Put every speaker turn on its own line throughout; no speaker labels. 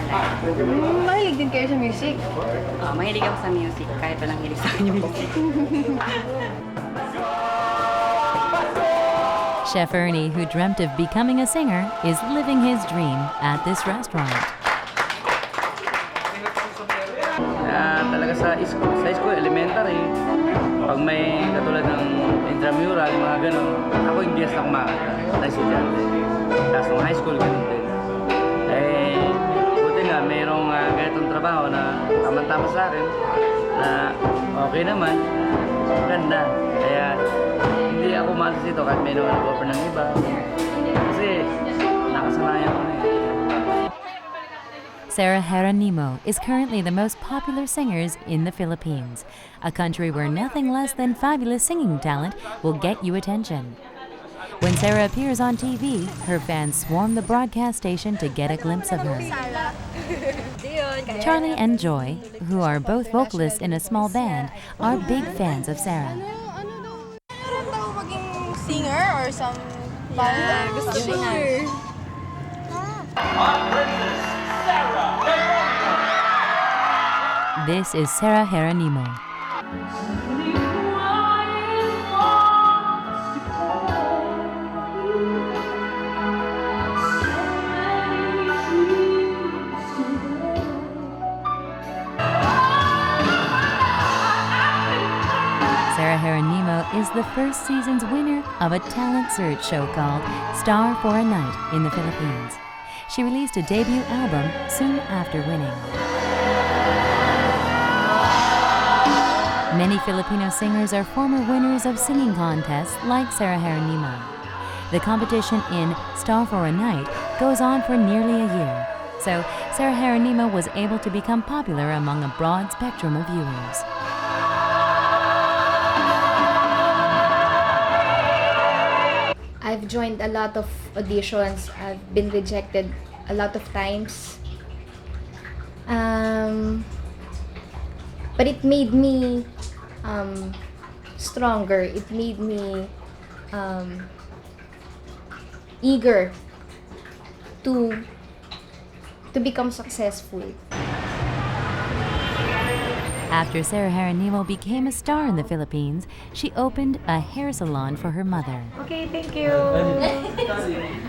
Mahilig din kayo sa music?
Mahilig ako sa music, kahit walang hilig sa akin yung music.
Chef Ernie, who dreamt of becoming a singer, is living his dream at this restaurant.
Talaga sa school, elementary, pag may katulad ng intramural, mga ganun, ako yung guest na kumakanta na estudyante. Tapos nung high school, ganun din. Buti nga, mayroong ganitong trabaho na tamang-tama sa akin, na okay naman, ganda. Kaya hindi ako malas dito kahit may naman nag-offer ng iba. Kasi nakasanayan ko na eh.
Sarah Geronimo is currently the most popular singers in the Philippines, a country where nothing less than fabulous singing talent will get you attention. When Sarah appears on TV, her fans swarm the broadcast station to get a glimpse of her. Charlie and Joy, who are both vocalists in a small band, are big fans of Sarah.
Meron daw maging singer or some gusto singer.
This is Sarah Geronimo. Sarah Geronimo is the first season's winner of a talent search show called Star for a Night in the Philippines. She released a debut album soon after winning. Many Filipino singers are former winners of singing contests like Sarah Geronimo. The competition in Star for a Night goes on for nearly a year, so Sarah Geronimo was able to become popular among a broad spectrum of viewers.
I've joined a lot of auditions. I've been rejected a lot of times. But it made me stronger. It made me eager to become successful.
After Sarah Geronimo became a star in the Philippines, she opened a hair salon for her mother.
Okay, thank you.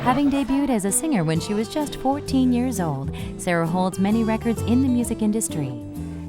Having debuted as a singer when she was just 14 years old, Sarah holds many records in the music industry.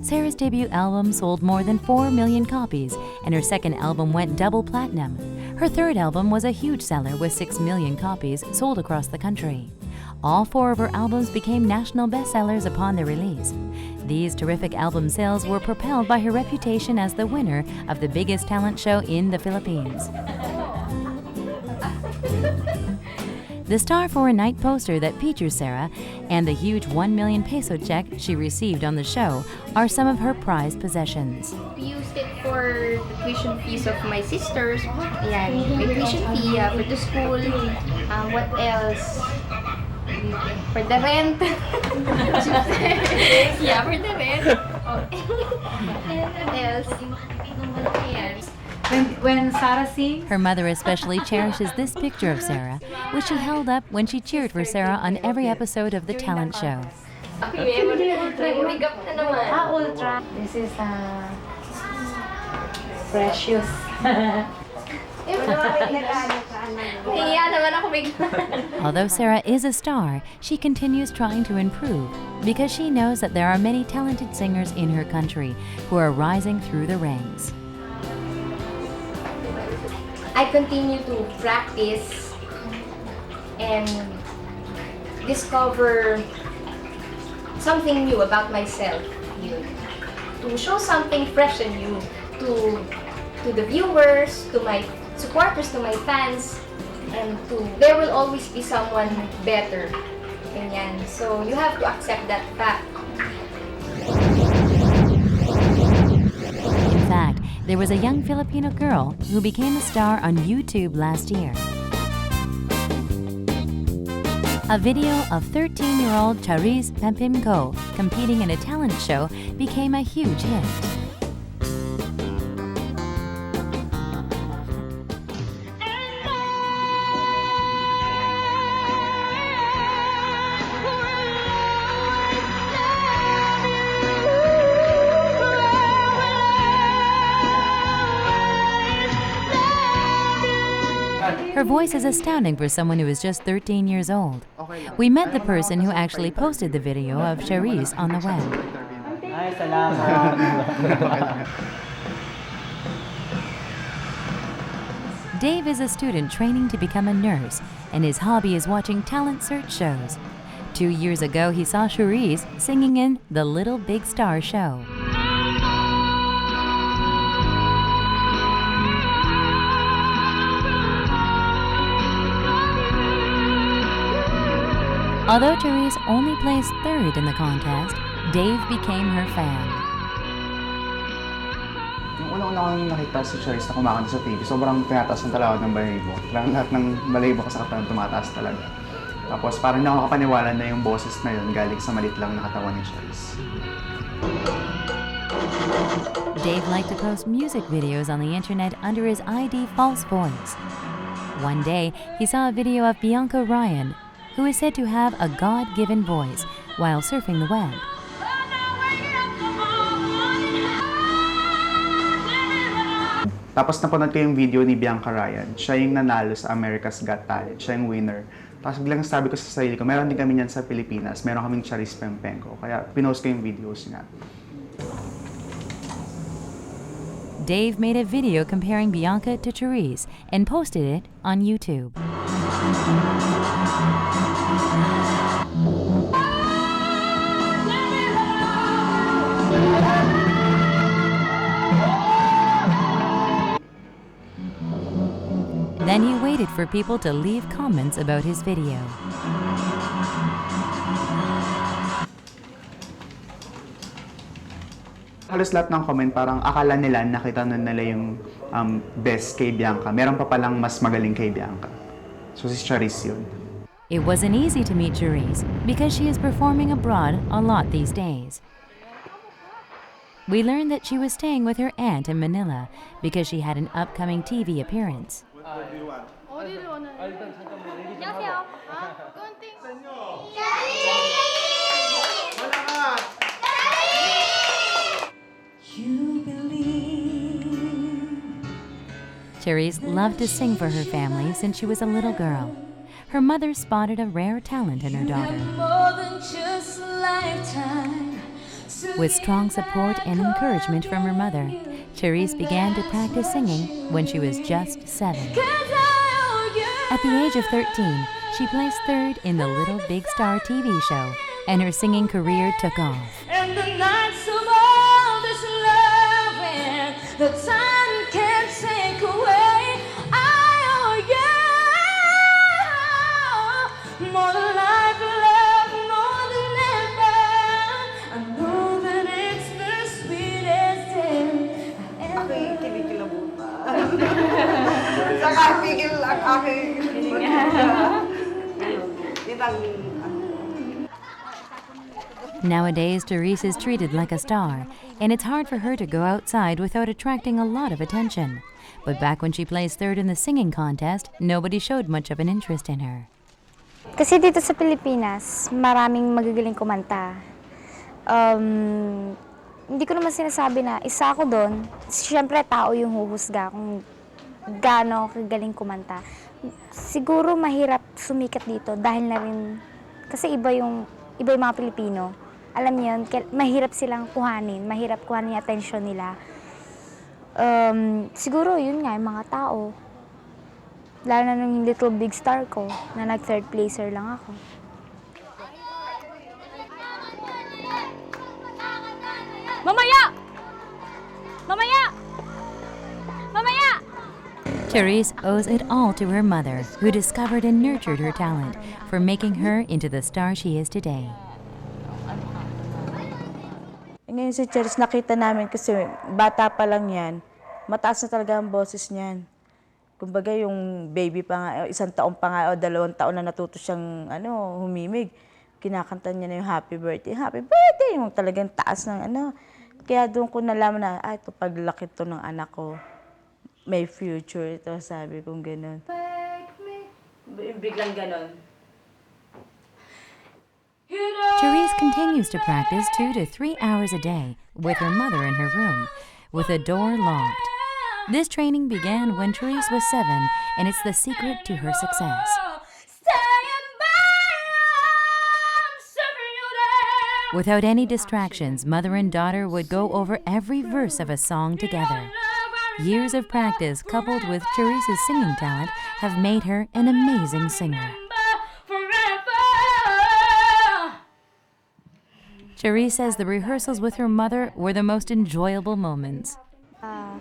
Sarah's debut album sold more than 4 million copies, and her second album went double platinum. Her third album was a huge seller with 6 million copies sold across the country. All 4 of her albums became national bestsellers upon their release. These terrific album sales were propelled by her reputation as the winner of the biggest talent show in the Philippines. The Star for a Night poster that features Sarah and the huge 1 million peso check she received on the show are some of her prized possessions.
We used it for the tuition fees of my sisters. Ayan, may tuition fee for the school. What else? For the rent. Yeah, for the rent. And what else? Ayan.
When Sarah sings,
Her mother especially cherishes this picture of Sarah, which she held up when she cheered for Sarah on every episode of the talent show.
ultra. This is precious.
Although Sarah is a star, she continues trying to improve because she knows that there are many talented singers in her country who are rising through the ranks.
I continue to practice and discover something new about myself. To show something fresh and new to the viewers, to my supporters, to my fans, and there will always be someone better. Ganyan. So you have to accept that fact.
In fact, there was a young Filipino girl who became a star on YouTube last year. A video of 13-year-old Charis Pempimco competing in a talent show became a huge hit. Her voice is astounding for someone who is just 13 years old. We met the person who actually posted the video of Charisse on the web.
Ay, salamat.
Dave is a student training to become a nurse, and his hobby is watching talent search shows. 2 years ago, he saw Charisse singing in The Little Big Star Show. Although Charisse only placed third in the contest, Dave became her fan.
Yung una-una ko nang nakita si Charisse na kumakanta sa TV, sobrang tinataas ng talaga ng balahibo. Parang lahat ng balahibo ko sa katawan tumataas talaga. Tapos parang hindi ako makapaniwala na yung boses na yun galing sa malit lang na katawan ni Charisse.
Dave liked to post music videos on the internet under his ID False Voice. One day, he saw a video of Bianca Ryan, who is said to have a God-given voice while surfing the web.
Tapos napanood ko yung video ni Bianca Ryan. Siya yung nanalo sa America's Got Talent. Siya yung winner. Tapos biglang sabi ko sa sarili ko, meron din kami niyan sa Pilipinas. Meron kaming Charisse Pempenko. Kaya pinost ko yung videos niya.
Dave made a video comparing Bianca to Charisse and posted it on YouTube. Then he waited for people to leave comments about his video.
Halos lahat ng comment parang akala nila nakita na nila yung best kay Bianca. Meron pa palang mas magaling kay Bianca. So si Charisse yun.
It wasn't easy to meet Charisse because she is performing abroad a lot these days. We learned that she was staying with her aunt in Manila because she had an upcoming TV appearance. Charisse loved to sing for her family since she was a little girl. Her mother spotted a rare talent in her daughter. With strong support and encouragement from her mother, Charisse began to practice singing when she was just 7. At the age of 13, she placed third in the Little Big Star TV show, and her singing career took off.
And the nights of all this loving, the time can't take away. I owe you more than life, love, more than ever. I know that it's the sweetest day I ever.
Nowadays, Charisse is treated like a star, and it's hard for her to go outside without attracting a lot of attention. But back when she placed third in the singing contest, nobody showed much of an interest in her.
Kasi dito sa Pilipinas, maraming magagaling kumanta. Hindi ko naman sinasabi na isa ako doon. Siyempre, tao yung huhusga kung gaano kagaling kumanta. Siguro mahirap sumikat dito dahil na rin, kasi iba yung mga Pilipino. Alam niyo yun, mahirap silang kuhanin, mahirap kuhanin yung atensyon nila. Siguro yun nga, yung mga tao. Lalo na nung Little Big Star ko, na nag-third placer lang ako.
Mamaya! Mamaya! Mamaya!
Charisse owes it all to her mother, who discovered and nurtured her talent for making her into the star she is today.
Ngayon si Charisse nakita namin kasi bata pa lang yan, mataas na talaga ang boses niyan. Kumbaga yung baby pa nga, 1 taon pa nga o 2 taon na natuto siyang humimig. Kinakanta niya na yung happy birthday, yung talagang taas ng Kaya doon ko nalaman na, ito paglaki to ng anak ko, may future ito, sabi kong gano'n.
Biglang ganon.
Charisse continues to practice 2 to 3 hours a day with her mother in her room, with the door locked. This training began when Therese was 7, and it's the secret to her success. Without any distractions, mother and daughter would go over every verse of a song together. Years of practice coupled with Therese's singing talent have made her an amazing singer. Therese says the rehearsals with her mother were the most enjoyable moments.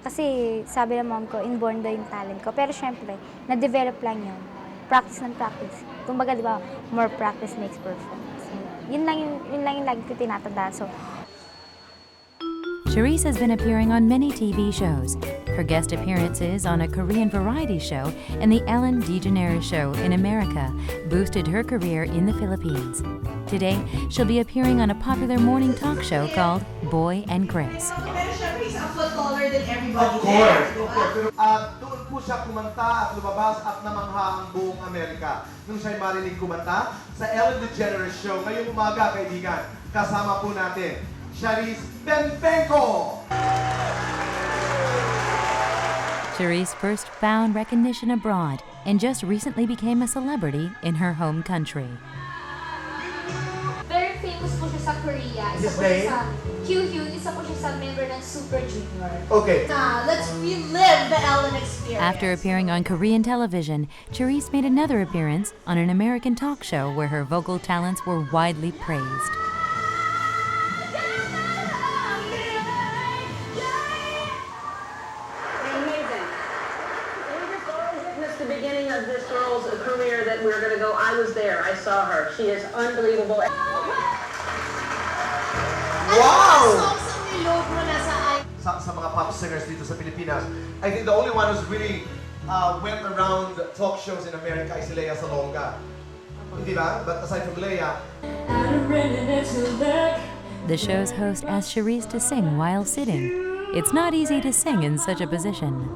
Kasi sabi ng mom ko, inborn daw yung talent ko. Pero syempre, na-develop lang yun. Practice ng practice. Kumbaga, di ba, more practice makes perfect. So, yun lang yung lagi ko tinatandaan. So,
Therese has been appearing on many TV shows. Her guest appearances on a Korean variety show and the Ellen DeGeneres Show in America boosted her career in the Philippines. Today, she'll be appearing on a popular morning talk show called Boy and Chris.
Pero syempre, he's a foot taller than everybody.
Of course. Doon po siya kumanta at lumabas at namangha ang buong Amerika. Nung siya'y marinig kumanta sa Ellen DeGeneres Show ngayong umaga, kaibigan, kasama po natin, Charis Benpenco!
Therese first found recognition abroad and just recently became a celebrity in her home country.
Very famous po siya sa Korea. Isa
His
po siya
name?
sa Hyun, isa po siya sa member ng Super Junior.
Okay.
Let's relive the Ellen experience.
After appearing on Korean television, Therese made another appearance on an American talk show where her vocal talents were widely praised.
The beginning of this girl's career that we're going to go. I was there. I saw her. She is unbelievable.
Wow!
Songs
Sa mga pop singers dito sa Pilipinas, I think the only one who's really went around talk shows in America is Lea Salonga. Hindi ba? But aside from Lea,
The show's host asked Therese to sing while sitting. It's not easy to sing in such a position.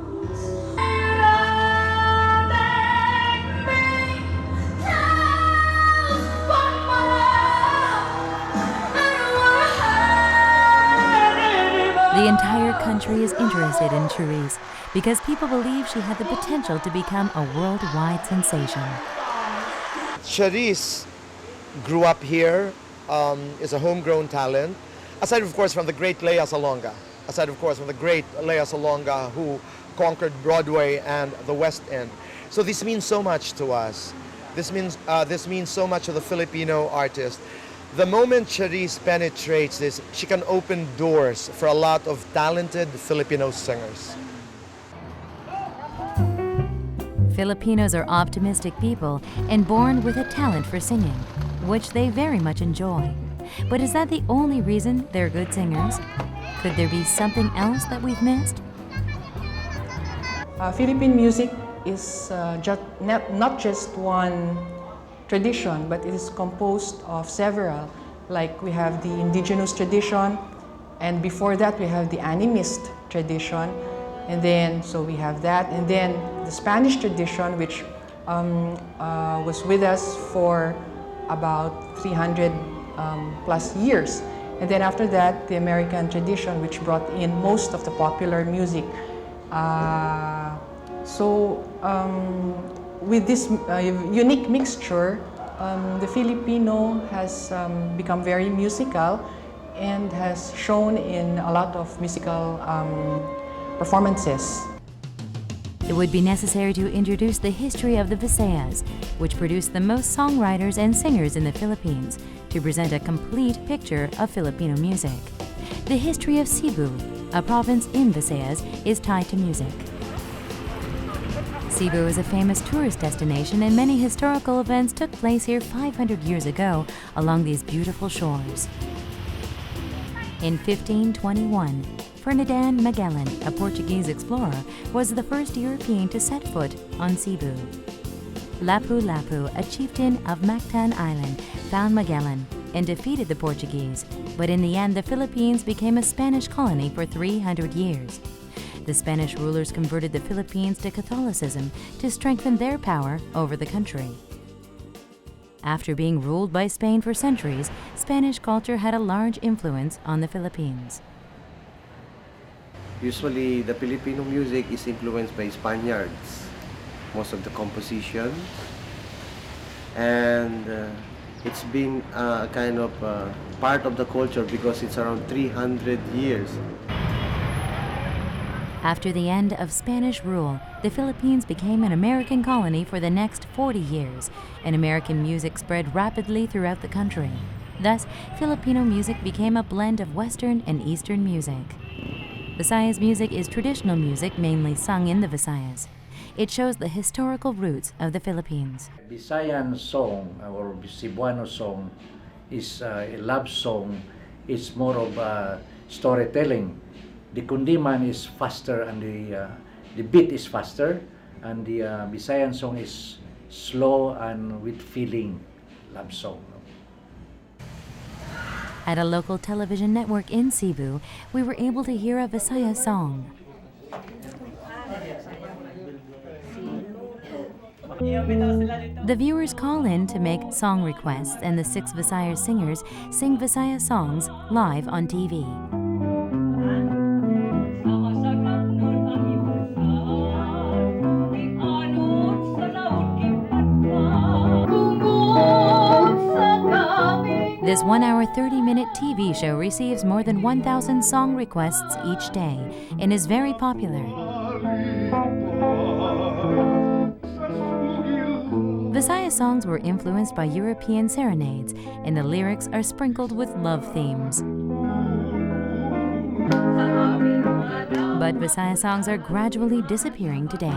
The entire country is interested in Therese because people believe she had the potential to become a worldwide sensation.
Charis grew up here, is a homegrown talent, aside of course from the great Lea Salonga, who conquered Broadway and the West End. So this means so much to us. This means so much to the Filipino artist. The moment Charis penetrates this, she can open doors for a lot of talented Filipino singers.
Filipinos are optimistic people and born with a talent for singing, which they very much enjoy. But is that the only reason they're good singers? Could there be something else that we've missed?
Philippine music is not just one tradition, but it is composed of several. Like we have the indigenous tradition, and before that we have the animist tradition, and then so we have that, and then the Spanish tradition, which was with us for about 300 plus years. And then after that, the American tradition, which brought in most of the popular music. With this unique mixture, the Filipino has become very musical and has shown in a lot of musical performances.
It would be necessary to introduce the history of the Visayas, which produced the most songwriters and singers in the Philippines, to present a complete picture of Filipino music. The history of Cebu, a province in Visayas, is tied to music. Cebu is a famous tourist destination, and many historical events took place here 500 years ago along these beautiful shores. In 1521, Ferdinand Magellan, a Portuguese explorer, was the first European to set foot on Cebu. Lapu-Lapu, a chieftain of Mactan Island, found Magellan and defeated the Portuguese, but in the end the Philippines became a Spanish colony for 300 years. The Spanish rulers converted the Philippines to Catholicism to strengthen their power over the country. After being ruled by Spain for centuries, Spanish culture had a large influence on the Philippines.
Usually, the Filipino music is influenced by Spaniards, most of the compositions, and it's been kind of part of the culture because it's around 300 years.
After the end of Spanish rule, the Philippines became an American colony for the next 40 years, and American music spread rapidly throughout the country. Thus, Filipino music became a blend of Western and Eastern music. Visayas music is traditional music mainly sung in the Visayas. It shows the historical roots of the Philippines.
Visayan song or Cebuano song is a love song. It's more of storytelling. The kundiman is faster and the beat is faster, and the Visayan song is slow and with feeling, love song.
At a local television network in Cebu, we were able to hear a Visaya song. The viewers call in to make song requests, and the 6 Visayas singers sing Visaya songs live on TV. This 1-hour, 30-minute TV show receives more than 1,000 song requests each day and is very popular. Visaya songs were influenced by European serenades, and the lyrics are sprinkled with love themes. But Visaya songs are gradually disappearing today.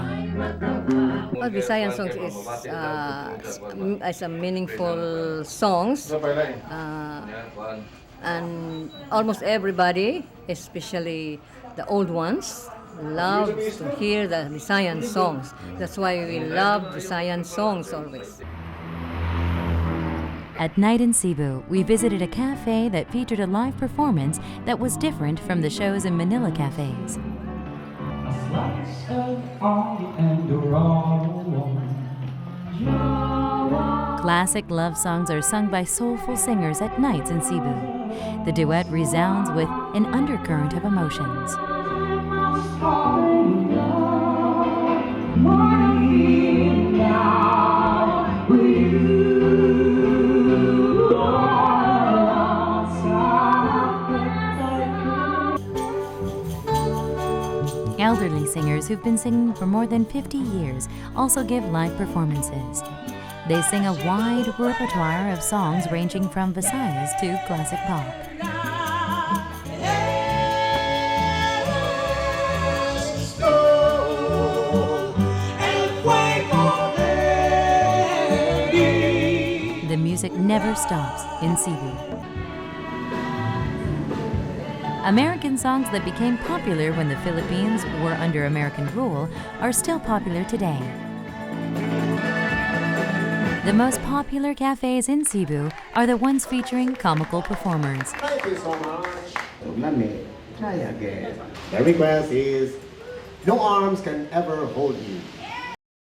Well, Visayan songs is a meaningful songs, and almost everybody, especially the old ones, loves to hear the Visayan songs. That's why we love Visayan songs always.
At night in Cebu, we visited a cafe that featured a live performance that was different from the shows in Manila cafes. Classic love songs are sung by soulful singers at nights in Cebu. The duet resounds with an undercurrent of emotions. Elderly singers who've been singing for more than 50 years also give live performances. They sing a wide repertoire of songs ranging from Visayas to classic pop. The music never stops in Cebu. American songs that became popular when the Philippines were under American rule are still popular today. The most popular cafes in Cebu are the ones featuring comical performers.
Thank you so much. Let me try again. The request is, no arms can ever hold you.